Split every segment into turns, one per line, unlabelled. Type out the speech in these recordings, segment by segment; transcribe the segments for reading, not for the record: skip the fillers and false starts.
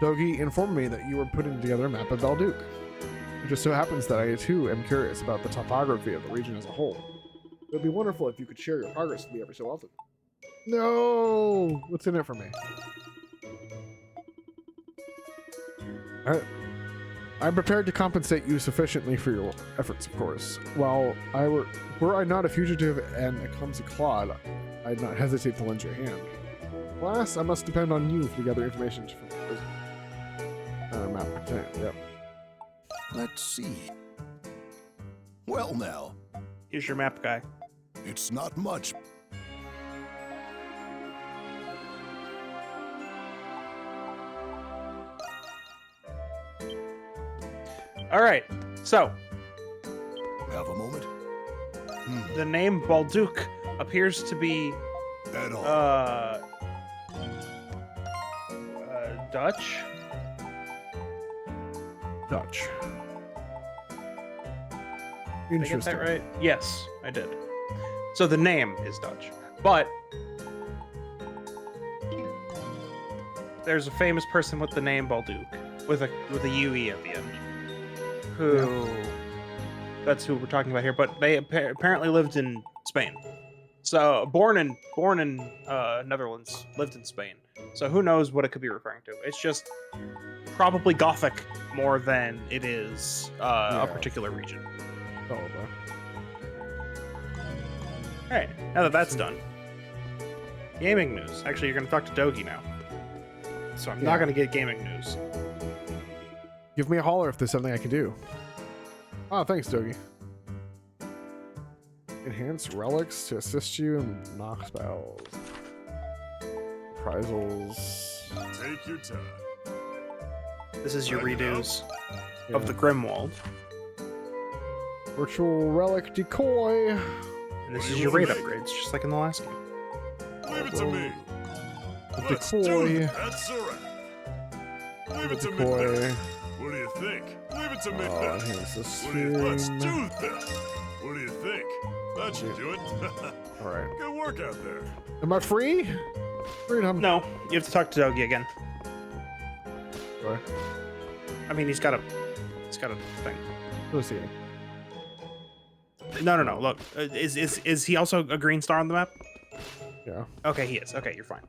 Dogi informed me that you were putting together a map of Balduke. It just so happens that I too am curious about the topography of the region as a whole. It would be wonderful if you could share your progress with me every so often. No! What's in it for me? I'm prepared to compensate you sufficiently for your efforts, of course. While were I not a fugitive and a clumsy clod, I'd not hesitate to lend you a hand. Alas, I must depend on you to gather information from the prison. Map. Yep.
Let's see. Well now,
Here's your map guy.
it's not much.
All right, so
Have a moment?
the name Balduke appears to be
At all.
Dutch.
Dutch.
Did I get that right? Yes, I did. So the name is Dutch, but there's a famous person with the name Balduke with a UE at the end. Who? That's who we're talking about here. But they apparently lived in Spain. So born in Netherlands, lived in Spain. So who knows what it could be referring to? It's just probably Gothic more than it is a particular region.
Probably.
All right, now that that's done, gaming news. Actually, you're going to talk to Dogi now, so I'm not going to get gaming news.
Give me a holler if there's something I can do. Oh, thanks, Dogi. Enhance relics to assist you in knock spells. Reprisals.
Take your time.
This is your redos of the Grimwald,
Virtual relic decoy.
and this is your raid upgrades, just like in the last game.
Leave it to me.
The
Let's do
decoy.
it. That's all right. Leave it to me.
Decoy.
What do you think? Leave it to me.
Enhance the
Let's
stream.
do this. What do you think? That should do it.
Alright.
Good work out there.
Am I free? Freedom.
No, you have to talk to Dogi again.
What?
I mean, he's got a thing.
Who's he?
No. Look, is he also a green star on the map?
Yeah.
Okay, he is. Okay, you're fine.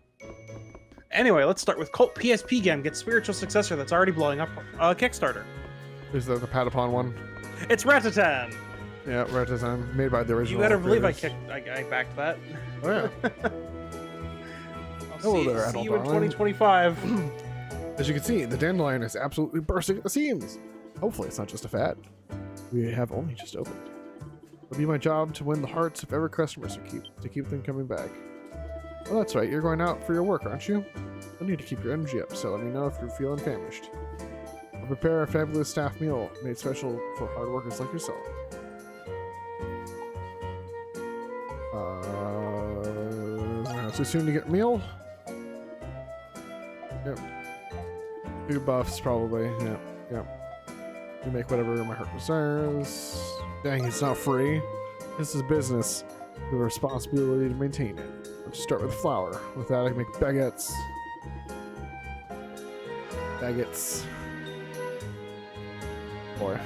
Anyway, let's start with Cult PSP game gets spiritual successor that's already blowing up Kickstarter.
Is that the Patapon one?
It's Ratatan.
Yeah, Ratazan, made by the original.
You better believe I
creators.
I backed that.
Oh yeah.
I'll
Hello
see,
there,
see
Adult
you in
Darling.
2025.
As you can see, the dandelion is absolutely bursting at the seams. Hopefully it's not just a fad. We have only just opened. It'll be my job to win the hearts of every customer to keep them coming back. Well, that's right. You're going out for your work, aren't you? I need to keep your energy up, so let me know if you're feeling famished. I'll prepare a fabulous staff meal made special for hard workers like yourself. Too soon to get a meal? Yep. 2 buffs, probably. Yep. You make whatever my heart desires. Dang, it's not free. This is business. We have a responsibility to maintain it. Let's start with flour. With that, I can make baguettes. Boy.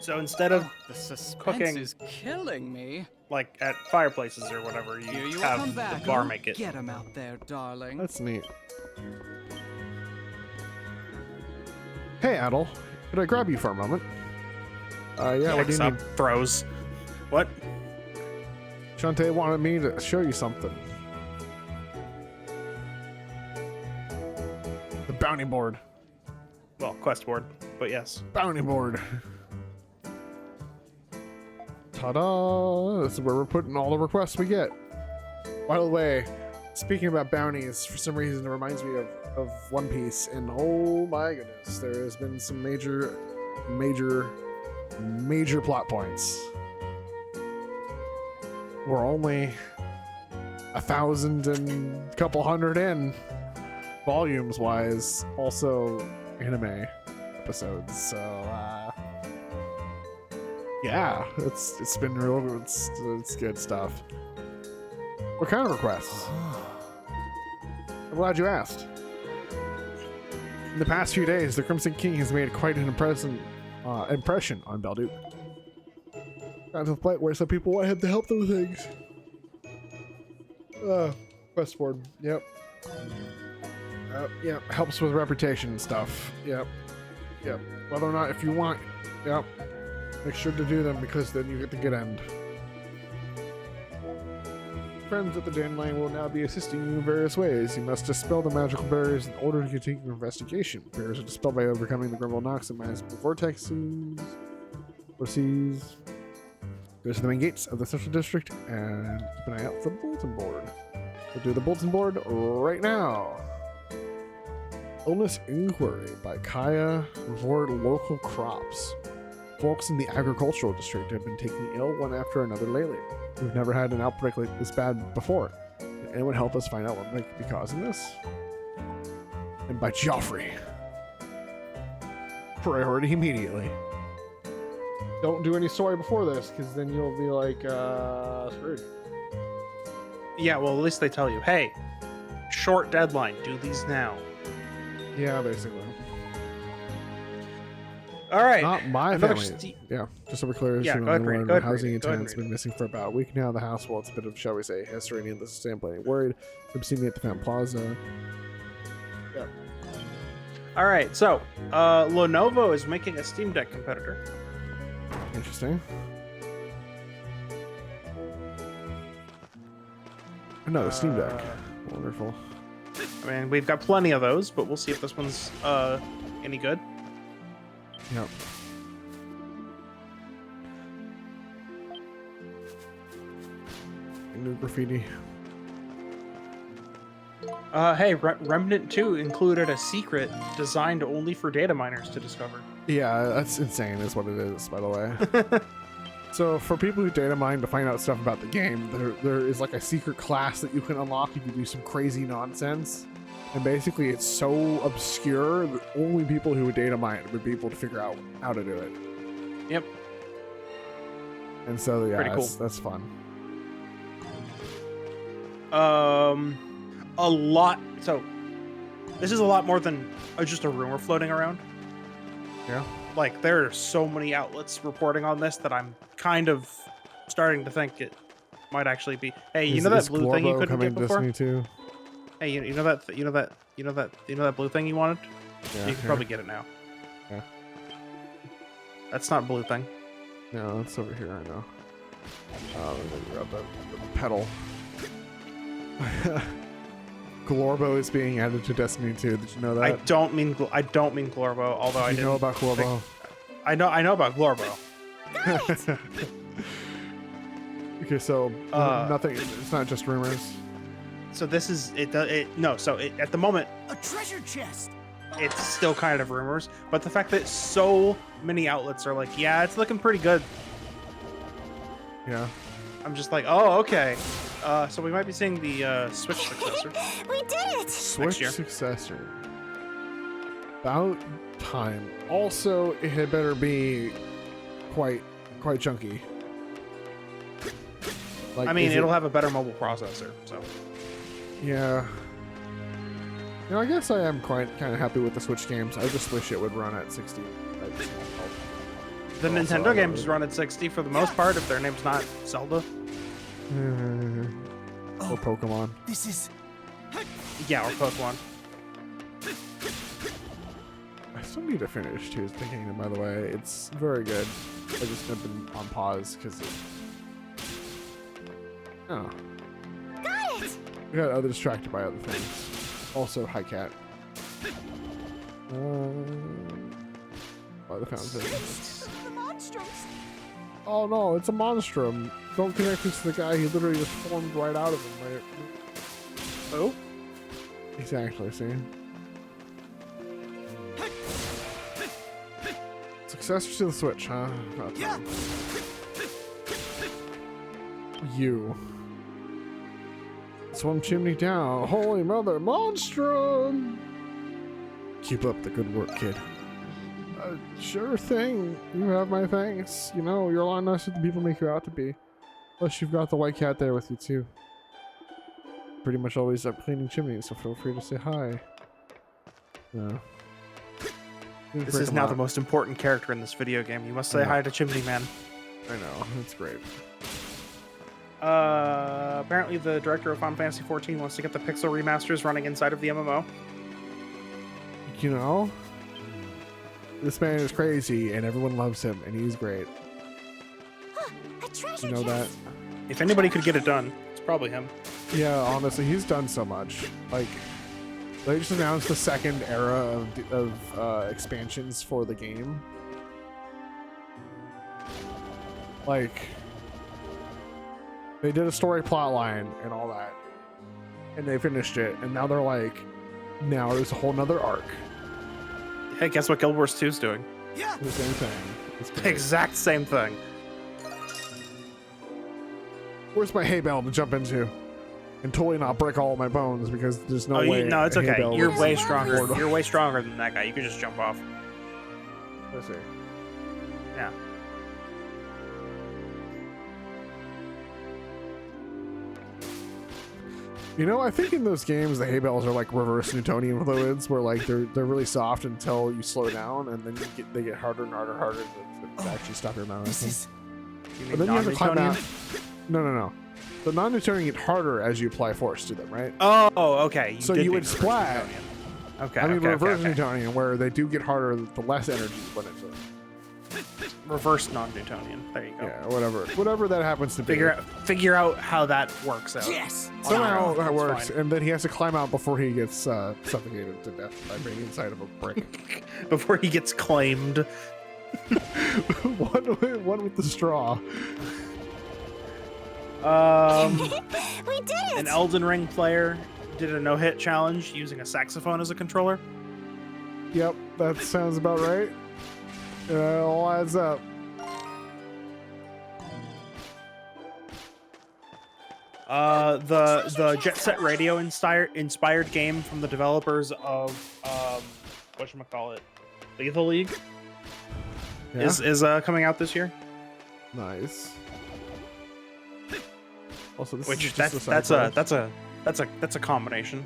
So instead of
The suspense
cooking-
is killing me.
like at fireplaces or whatever,
Here
you
you
have
come
the
back.
bar make it.
Get him out there, darling.
That's neat. Hey, Adel. Could I grab you for a moment? Yeah, what do
Picks
you
up,
need?
throws. What?
Shantae wanted me to show you something. The bounty board.
Well, quest board, but yes.
Bounty board. Ta-da! This is where we're putting all the requests we get. By the way, speaking about bounties, for some reason it reminds me of One Piece, and oh my goodness, there has been some major plot points. We're only 1,000 and a couple hundred in, volumes wise, also anime episodes, so yeah, it's been real. It's good stuff. What kind of requests? I'm glad you asked. In the past few days, the Crimson King has made quite an impression on Belduke. Got to the point where some people want him to help them with things. Quest board. Yep. Yep. Helps with reputation and stuff. Yep. Yep. Whether or not if you want. Yep. Make sure to do them because then you get the good end. Friends at the Dandelion will now be assisting you in various ways. You must dispel the magical barriers in order to continue your investigation. Barriers are dispelled by overcoming the Monstrum Nox and magical vortexes. Go to the main gates of the Central District and keep an eye out for the bulletin board. We'll do the bulletin board right now. Illness Inquiry by Kaya reward local crops. Folks in the agricultural district have been taking ill one after another lately. We've never had an outbreak like this bad before. Can anyone help us find out what might be causing this? And by Joffrey. Priority immediately. Don't do any story before this, because then you'll be like, screwed.
Yeah, well, at least they tell you, hey, short deadline, do these now.
Yeah, basically.
All right.
Not my
Another
family. Yeah, just so we're clear.
Yeah,
soon
go ahead,
on
read it,
anyone
go ahead,
housing
read it, go ahead,
intents
read
been missing for about a week now. The house, well, it's a bit of, shall we say, history and the same planning. Worried. Come see me at the Fan Plaza. Yeah.
All right, so Lenovo is making a Steam Deck competitor.
Interesting. No, the Steam Deck. Wonderful.
I mean, we've got plenty of those, but we'll see if this one's any good.
Yep. New graffiti.
Hey, Remnant 2 included a secret designed only for data miners to discover.
Yeah, that's insane is what it is, by the way. So for people who data mine to find out stuff about the game, there is like a secret class that you can unlock if you do some crazy nonsense. And basically it's so obscure that only people who would data mine would be able to figure out how to do it.
Yep.
And so yeah,
Pretty cool.
that's fun.
A lot. So this is a lot more than just a rumor floating around.
Yeah.
Like there are so many outlets reporting on this that I'm kind of starting to think it might actually be. Hey, you know that blue thing you couldn't get before?
Destiny 2?
Hey, you know that blue thing you wanted?
Yeah,
You can probably get it now.
Yeah.
That's not a blue thing.
No, it's over here. I know. Let me grab the pedal. Glorbo is being added to Destiny 2. Did you know that?
I don't mean Glorbo, although I
You
didn't
know about Glorbo?
I know about Glorbo.
Okay, so nothing. It's not just rumors.
So this is at the moment
A treasure chest!
it's still kind of rumors, but the fact that so many outlets are like, yeah, it's looking pretty good.
Yeah.
I'm just like, oh, okay. So we might be seeing the Switch successor.
We did it!
Switch
year.
successor. About time. Also, it had better be quite chunky. Like,
I mean,
is
it'll have a better mobile processor, so.
Yeah. You know, I guess I am kind of happy with the Switch games. I just wish it would run at 60.
The
Also,
Nintendo
I
games
would-
run at 60 for the most part if their name's not Zelda.
Or Pokemon.
This is...
Yeah, or Pokemon.
I still need to finish Tears of the Kingdom, by the way. It's very good. I just have been on pause because oh.
Got it!
We got other distracted by other things. Also, hi cat. Oh, the fountain.
The monstrums!
Oh no, it's a monstrum. Don't connect this to the guy. He literally just formed right out of him. Right?
Oh?
Exactly, see? Successor to the Switch, huh? About time. You. Swim chimney down. Holy mother, monstrum! Keep up the good work, kid. Sure thing. You have my thanks. You know, you're a lot nicer than people make you out to be. Plus, you've got the white cat there with you, too. Pretty much always up cleaning chimneys, so feel free to say hi. No.
This is now the most important character in this video game. You must say hi to Chimney Man.
I know, it's great.
Apparently the director of Final Fantasy XIV wants to get the pixel remasters running inside of the MMO.
You know, this man is crazy, and everyone loves him, and he's great.
A treasure
You know that?
chest.
If anybody could get it done, it's probably him.
Yeah, honestly, he's done so much. Like, they just announced the second era of expansions for the game. Like, they did a story plot line and all that, and they finished it, and now they're like, now there's a whole nother arc.
Hey, guess what Guild Wars 2 is doing?
The same thing. It's
The
great.
exact same thing.
Where's my hay bale to jump into? And totally not break all of my bones because there's no
Oh,
way.
no, it's
a hay
okay.
bale
You're
is
way
There's
stronger.
affordable.
You're way stronger than that guy. You could just jump off.
Let's see.
Yeah.
You know, I think in those games the hay bales are like reverse Newtonian fluids, where like they're really soft until you slow down, and then they get harder and harder to actually stop your mouse.
You
But
mean
then you have to climb out.
non-Newtonian?
No. The non-Newtonian get harder as you apply force to them, right?
Oh, okay.
So
did
you
mean
would
reverse
splat.
Newtonian. Okay.
I mean
okay,
reverse
okay.
Newtonian, where they do get harder the less energy you put into them.
Reverse non-Newtonian. There you go.
Yeah, whatever that happens to be.
Figure out how that works out.
Yes.
Somehow
That's
that works,
fine.
and then he has to climb out before he gets suffocated to death by being inside of a brick.
Before he gets claimed.
one with the straw.
We did it.
An Elden Ring player did a no-hit challenge using a saxophone as a controller.
Yep, that sounds about right. It all adds up.
The Jet Set Radio inspired game from the developers of whatchamacallit, Lethal League
Yeah?
is coming out this year.
Nice. Also, this
Which
is just
that's
side quest.
a combination.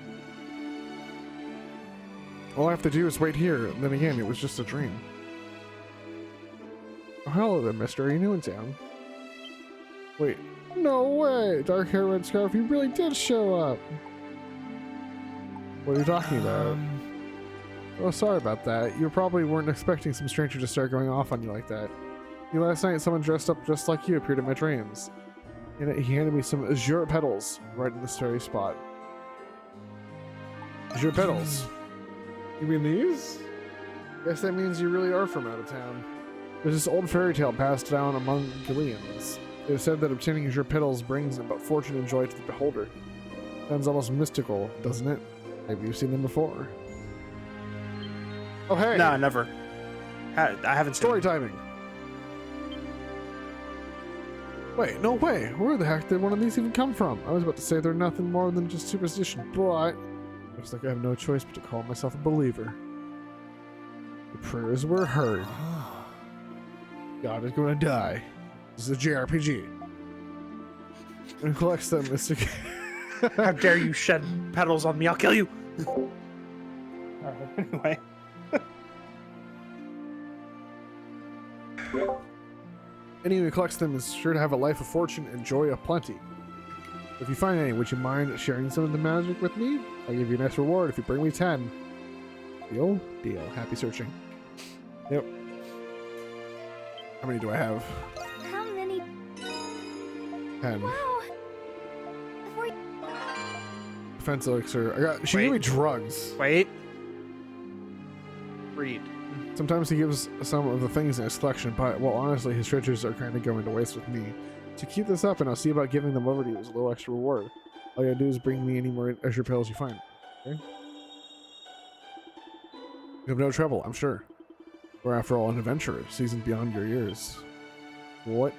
All I have to do is wait here. And then again, it was just a dream. Oh, hello there, mister. Are you new in town? Wait. No way! Dark hair, red scarf, you really did show up! What are you talking about? Oh, sorry about that. You probably weren't expecting some stranger to start going off on you like that. Last night, someone dressed up just like you appeared in my dreams. And he handed me some azure petals right in this very spot. Azure petals? You mean these? Guess that means you really are from out of town. There's this old fairy tale passed down among Gillians. It is said that obtaining azure petals brings about fortune and joy to the beholder. Sounds almost mystical, doesn't it? Maybe you've seen them before. Oh, hey!
No, never. I haven't seen
Story
it.
timing! Wait, no way! Where the heck did one of these even come from? I was about to say they're nothing more than just superstition, but... looks like I have no choice but to call myself a believer. The prayers were heard. God is gonna die. This is a JRPG. And collects them, Mystic.
How dare you shed petals on me? I'll kill you. Anyway.
Anyone who collects them is sure to have a life of fortune and joy of plenty. If you find any, would you mind sharing some of the magic with me? I'll give you a nice reward if you bring me 10. Deal? Deal. Happy searching. Yep. How many do I have?
How many?
10.
Wow. Before
Defense elixir. I got. She gave me
Wait.
drugs.
Wait. Read.
Sometimes he gives some of the things in his collection, but well, honestly, his treasures are kind of going to waste with me. To keep this up, and I'll see about giving them over to you as a little extra reward. All you gotta do is bring me any more extra pills you find. Okay? You have no trouble, I'm sure. We're after all an adventurer, seasoned beyond your years. What?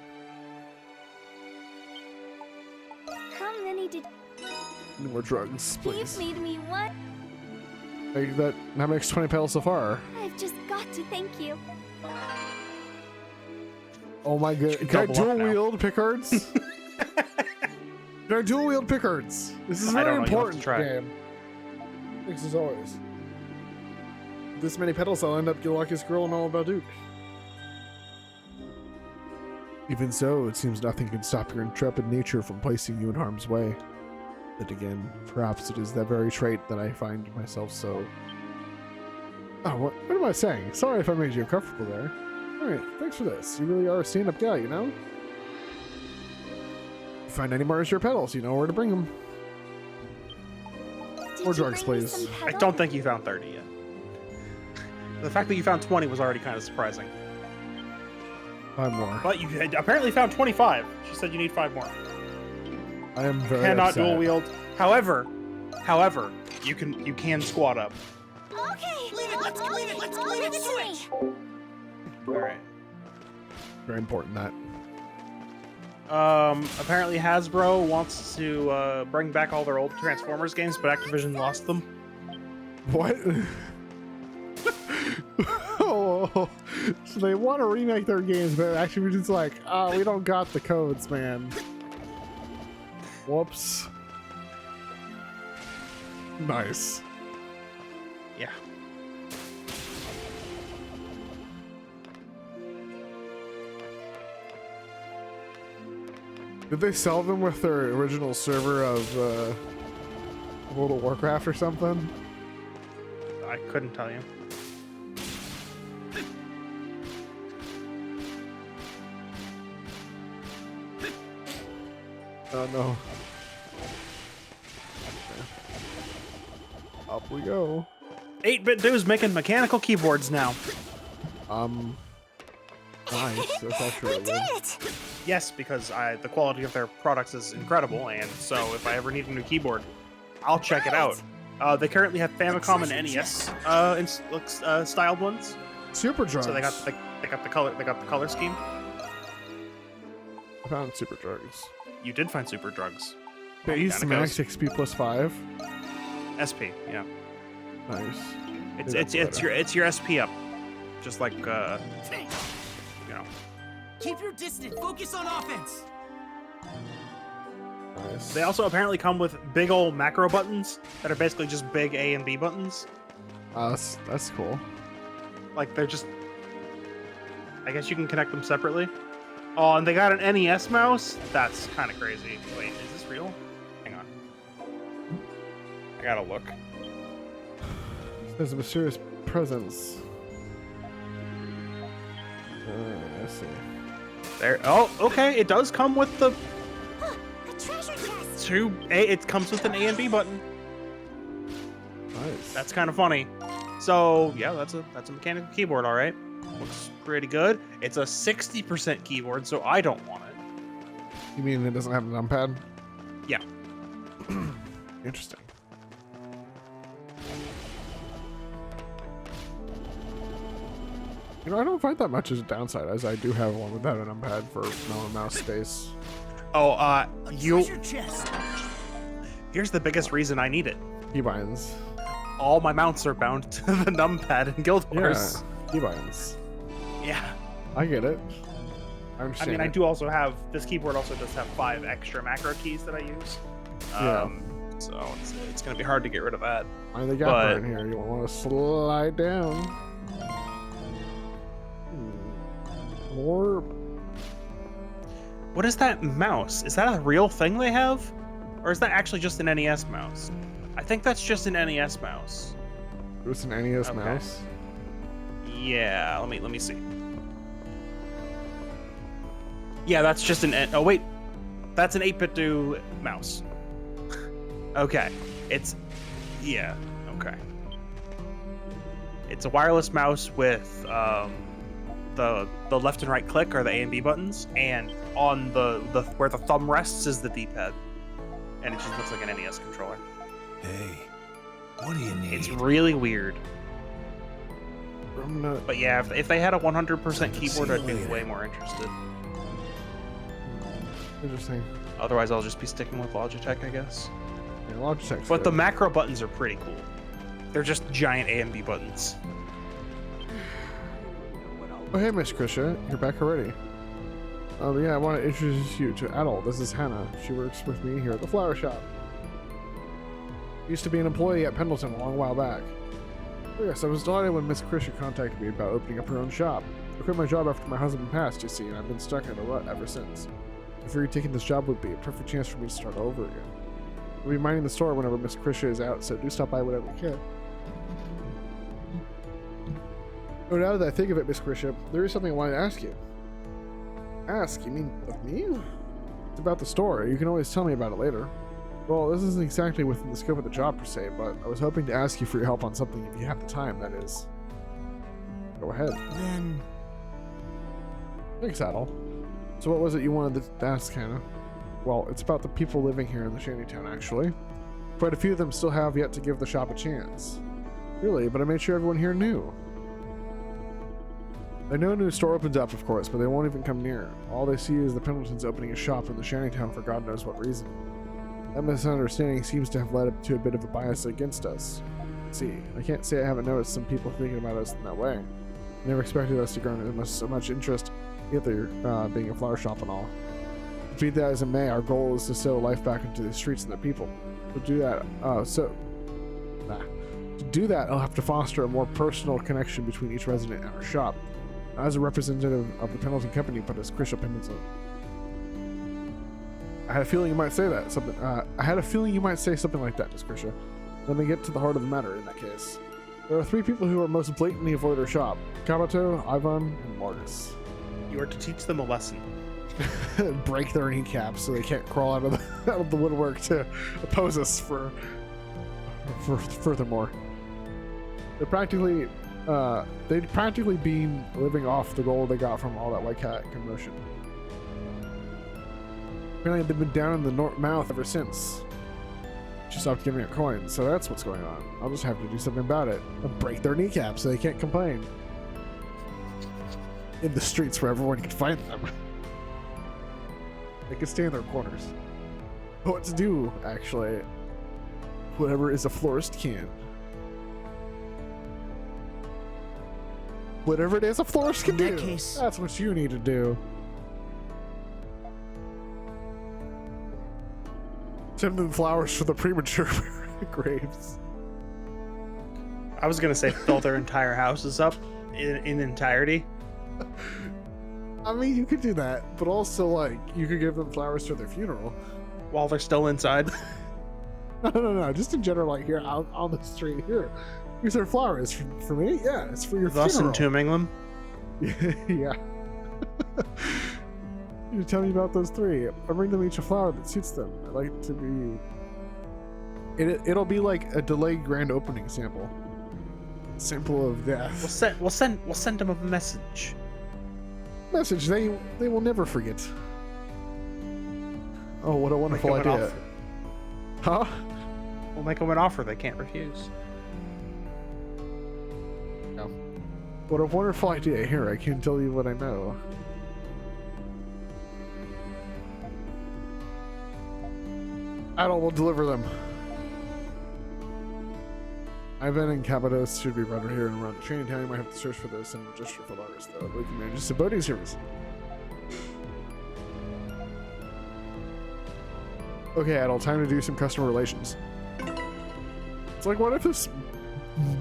how many did
Any more drugs,
you've
please.
made me what?
Hey, that makes 20 pills so far.
I've just got to thank you.
Oh my god.
Should
Can I
double up
dual
now.
wield Pikkards? Can I dual wield Pikkards? This is
I
very
don't know, you'll have to
important
try.
game. Thanks as always. this many petals, I'll end up the luckiest girl in all of Balduke. Even so, it seems nothing can stop your intrepid nature from placing you in harm's way. But again, perhaps it is that very trait that I find myself so... Oh, what am I saying? Sorry if I made you uncomfortable there. Alright, thanks for this. You really are a stand-up guy, you know? If you find any more azure petals, you know where to bring them.
Did
More
you
drugs,
bring me
please.
some
I
petals?
don't think you found 30 yet. The fact that you found 20 was already kind of surprising.
5 more.
But you had apparently found 25. She said you need 5 more.
I am very
Cannot
upset.
dual wield. However, you can squat up.
Okay.
Let's clean it, switch.
All right.
Very important that.
Apparently Hasbro wants to bring back all their old Transformers games, but Activision lost them.
What? Oh, so they want to remake their games, but Activision's like, we don't got the codes, man. Whoops. Nice.
Yeah.
Did they sell them with their original server of World of Warcraft or something?
I couldn't tell you.
Oh no. Okay. Up we go.
8-Bit Dude's making mechanical keyboards now.
Nice. That's actually
We
really
did
good.
it!
Yes, because the quality of their products is incredible, and so if I ever need a new keyboard, I'll check it out. They currently have Famicom and NES styled ones,
Super drugs.
so they got the color scheme.
I found super drugs.
You did find Super Drugs.
Base
Kinda
max
goes.
XP plus 5.
SP, yeah.
Nice.
It's your SP up, just like you know.
Keep your distance. Focus on offense.
Nice.
They also apparently come with big old macro buttons that are basically just big A and B buttons.
That's cool.
Like they're just, I guess you can connect them separately. Oh, and they got an NES mouse? That's kind of crazy. Wait, is this real? Hang on. I gotta look.
There's a mysterious presence. I see.
There. Oh, okay. It does come with the
A treasure chest!
It comes with an A and B button.
Nice.
That's kind of funny. So yeah, that's a mechanical keyboard, all right. Looks pretty good. It's a 60% keyboard, so I don't want it.
You mean it doesn't have a numpad?
Yeah.
Interesting. You know, I don't find that much as a downside, as I do have one without a numpad for mouse space.
Oh, you.
Treasure chest.
Here's the biggest reason I need it.
Keybinds.
All my mounts are bound to the numpad in Guild
Yeah,
Wars.
keybinds.
Yeah.
I get it. I
I
understand.
mean, I
it.
do also have, this keyboard also does have 5 extra macro keys that I use.
Yeah.
So it's going to be hard to get rid of that.
I think
but-
in here. You want to slide down. More.
What is that mouse? Is that a real thing they have? Or is that actually just an NES mouse? I think that's just an NES mouse.
It's an NES
Okay.
mouse.
Yeah, let me see. Yeah, that's just an oh wait. That's an 8-bit do mouse. Okay. Yeah, okay. It's a wireless mouse with the left and right click are the A and B buttons, and on the where the thumb rests is the D-pad. And it just looks like an NES controller.
Hey, what do you need?
It's really weird.
I'm not.
But yeah, if they had a 100%
Something
keyboard, I'd be
later.
way more interested.
Interesting.
Otherwise, I'll just be sticking with Logitech, I guess.
Yeah, Logitech's
But the
good.
macro buttons are pretty cool. They're just giant A and B buttons.
Oh, hey, Miss Krisha, you're back already. Yeah, I want to introduce you to Adol. This is Hannah. She works with me here at the flower shop. Used to be an employee at Pendleton a long while back. Oh, yes, I was delighted when Miss Krisha contacted me about opening up her own shop. I quit my job after my husband passed, you see, and I've been stuck in a rut ever since. I figured taking this job would be a perfect chance for me to start over again. I'll be minding the store whenever Miss Krisha is out, so do stop by whenever you can. Oh, now that I think of it, Miss Krisha, there is something I wanted to ask you. Ask? You mean of me? It's about the store. You can always tell me about it later. Well, this isn't exactly within the scope of the job per se, but I was hoping to ask you for your help on something if you have the time, that is. Go ahead.
Then...
Thanks, Adel. So what was it you wanted to ask, Hannah? Well, it's about the people living here in the shantytown, actually. Quite a few of them still have yet to give the shop a chance. Really, but I made sure everyone here knew. They know a new store opens up, of course, but they won't even come near. All they see is the Pendletons opening a shop in the shantytown for God knows what reason. That misunderstanding seems to have led to a bit of a bias against us. See, I can't say I haven't noticed some people thinking about us in that way. I never expected us to garner so much interest, either being a flower shop and all. Be that as it may, our goal is to sow life back into the streets and the people. To do that, I'll have to foster a more personal connection between each resident and our shop. As a representative of the Pendleton Company, but as Krisha Pendleton. I had a feeling you might say that. I had a feeling you might say something like that, Miss Krisha. Let me get to the heart of the matter in that case. There are 3 people who are most blatantly avoid our shop: Kabuto, Ivan, and Marcus.
You are to teach them a lesson.
Break their kneecaps so they can't crawl out of the woodwork to oppose us for furthermore. They'd practically been living off the gold they got from all that White Cat commotion. Apparently they've been down in the mouth ever since she stopped giving out coins, so that's what's going on. I'll just have to do something about it. I'll break their kneecaps so they can't complain. In the streets where everyone can find them. They can stay in their corners. What to do, actually. Whatever is a florist can. Whatever it is a florist can do.
In that case...
That's what you need to do. Send them flowers for the premature graves.
I was gonna say fill their entire houses up in entirety.
I mean, you could do that, but also, like, you could give them flowers for their funeral.
While they're still inside.
No. Just in general, like, here, out on the street, here. Here's their flowers. For me? Yeah, it's for your
Thus
funeral.
entombing them.
Yeah. You tell me about those 3. I'll bring them each a flower that suits them. I'd like to be... It'll be like a delayed grand opening sample. Sample of death.
We'll send them a message.
Message they will never forget. Oh, what a wonderful
Make 'em an
idea.
offer.
Huh?
We'll make them an offer they can't refuse.
No. What a wonderful idea. Here, I can tell you what I know. Adel will deliver them. Ivan and Kabuto should be right here and around the training town. You might have to search for those and register for letters, though. We can manage the boating service. Okay, Adel, time to do some customer relations. It's like, what if this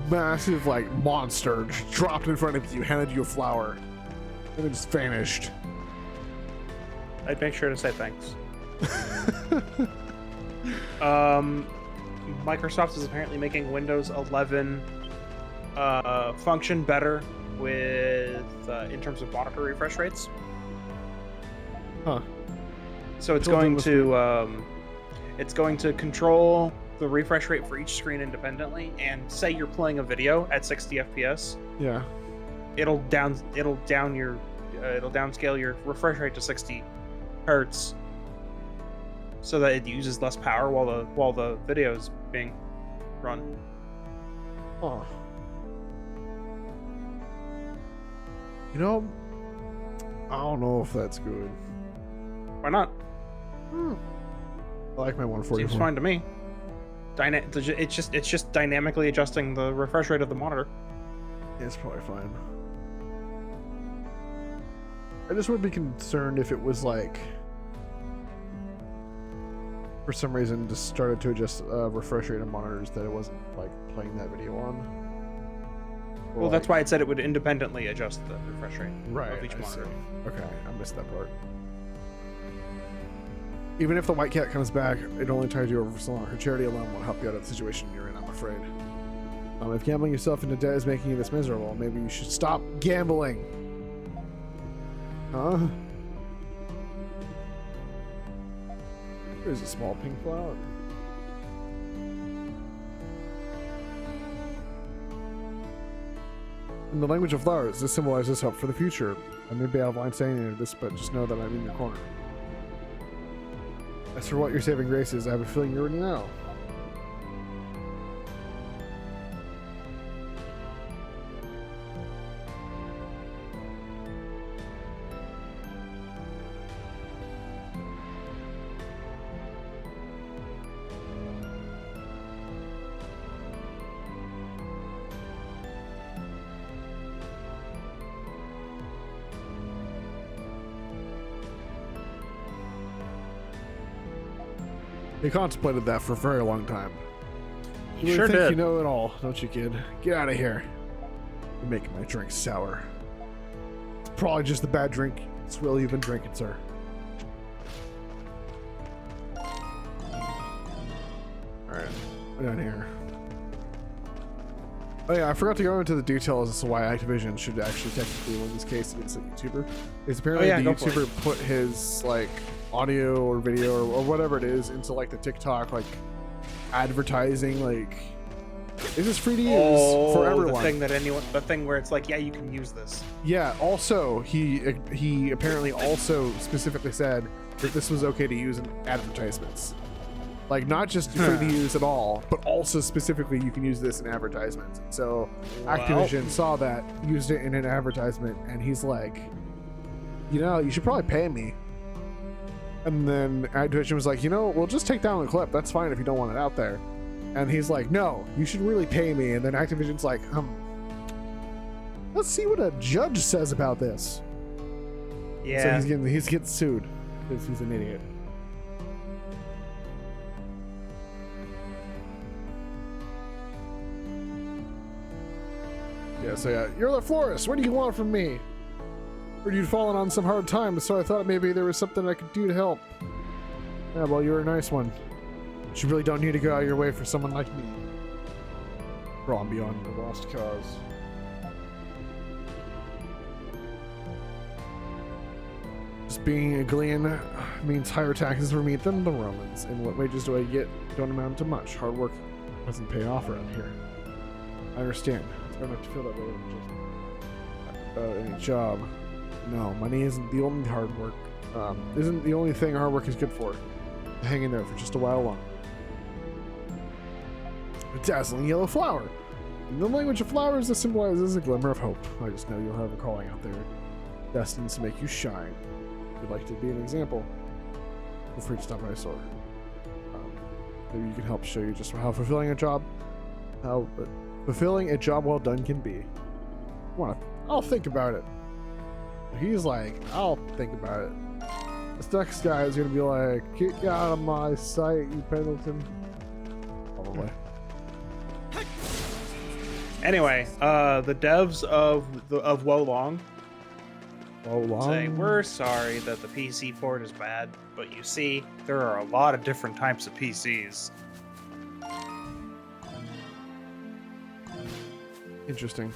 massive, like, monster just dropped in front of you, handed you a flower, and then just vanished?
I'd make sure to say thanks. Microsoft is apparently making Windows 11 function better with in terms of monitor refresh rates.
Huh.
So it's going to control the refresh rate for each screen independently, and say you're playing a video at 60 FPS,
Yeah.
it'll downscale your refresh rate to 60 hertz so that it uses less power while the video is being run.
Huh. You know, I don't know if that's good.
Why not?
I like my 144.
Seems fine to me. It's just dynamically adjusting the refresh rate of the monitor.
Yeah, it's probably fine. I just would be concerned if it was like, for some reason, just started to adjust refresh rate of monitors that it wasn't like playing that video on.
Well, that's why it said it would independently adjust the refresh rate
right,
of each
I see.
monitor.
Okay, I missed that part. Even if the white cat comes back, it only ties you over for so long. Her charity alone won't help you out of the situation you're in, I'm afraid. If gambling yourself into debt is making you this miserable, maybe you should stop gambling. Huh? There's a small pink flower. In the language of flowers, this symbolizes hope for the future. I may be out of line saying any of this, but just know that I'm in your corner. As for what your saving grace is, I have a feeling you already know. He contemplated that for a very long time.
You
You
sure
think
did.
you know it all, don't you, kid? Get out of here. You're making my drink sour. It's probably just the bad drink it's really you've been drinking, sir. Alright, we're down here. Oh yeah, I forgot to go into the details as to why Activision should actually technically win this case against the YouTuber. It's apparently
yeah,
the
go for it.
YouTuber put his like audio or video or whatever it is into like the TikTok like advertising, like this is free to use for everyone.
The thing where it's like, yeah, you can use this.
Yeah, also he apparently also specifically said that this was okay to use in advertisements. Like not just free to use at all, but also specifically you can use this in advertisements. So Activision saw that, used it in an advertisement, and he's like, you know, you should probably pay me. And then Activision was like, you know, we'll just take down the clip. That's fine if you don't want it out there. And he's like, no, you should really pay me. And then Activision's like, let's see what a judge says about this.
Yeah.
So he's getting sued because he's an idiot. Yeah, so yeah, you're the florist. What do you want from me? Heard you'd fallen on some hard times, so I thought maybe there was something I could do to help. Yeah, well, you're a nice one. But you really don't need to go out of your way for someone like me. Brawn beyond the lost cause. Just being a Glean means higher taxes for me than the Romans. And what wages do I get? Don't amount to much. Hard work doesn't pay off around here. I understand. I don't have to feel that way just about any job. No, money isn't the only hard work. Isn't the only thing hard work is good for. Hang in there for just a while longer. A dazzling yellow flower. In the language of flowers, this symbolizes a glimmer of hope. I just know you'll have a calling out there, destined to make you shine. If you'd like to be an example, feel free to stop by a store. Maybe you can help show you just how fulfilling a job well done can be. I'll think about it. He's like, I'll think about it. This next guy is gonna be like, get out of my sight, you Pendleton. Probably.
Anyway, the devs of Wolong say, we're sorry that the PC port is bad, but you see, there are a lot of different types of PCs.
Interesting.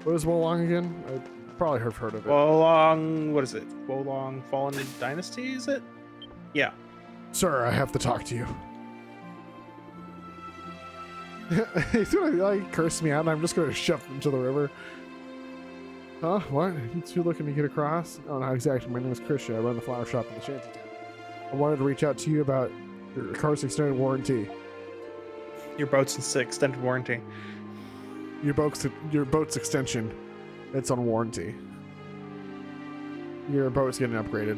What is Wolong again? I probably have heard of it.
Wolong, what is it? Wolong Fallen Dynasty, is it? Yeah.
Sir, I have to talk to you. He's gonna like curse me out and I'm just gonna shove him to the river. Huh? What? You two looking to get across? Oh, not exactly. My name is Christian. I run the flower shop in the shanty town. I wanted to reach out to you about your car's extended warranty.
Your boat's in extended warranty.
Your boat's extension. It's on warranty. Your boat's getting upgraded.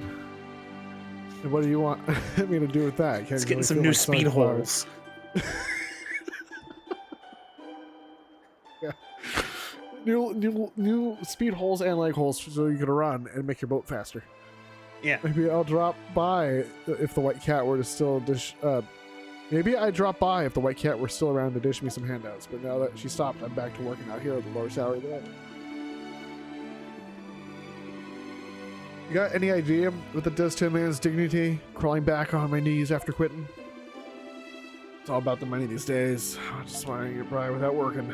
And what do you want me to do with that? Can't
It's
you
getting
really
some
feel
new
like
speed
selling flowers?
holes.
Yeah. New speed holes and leg holes so you can run and make your boat faster.
Yeah.
Maybe I'll drop by if the white cat were to still Maybe I'd drop by if the white cat were still around to dish me some handouts, but now that she stopped, I'm back to working out here at the lower salary level. You got any idea what that does to a man's dignity, crawling back on my knees after quitting? It's all about the money these days. I just want to get by without working.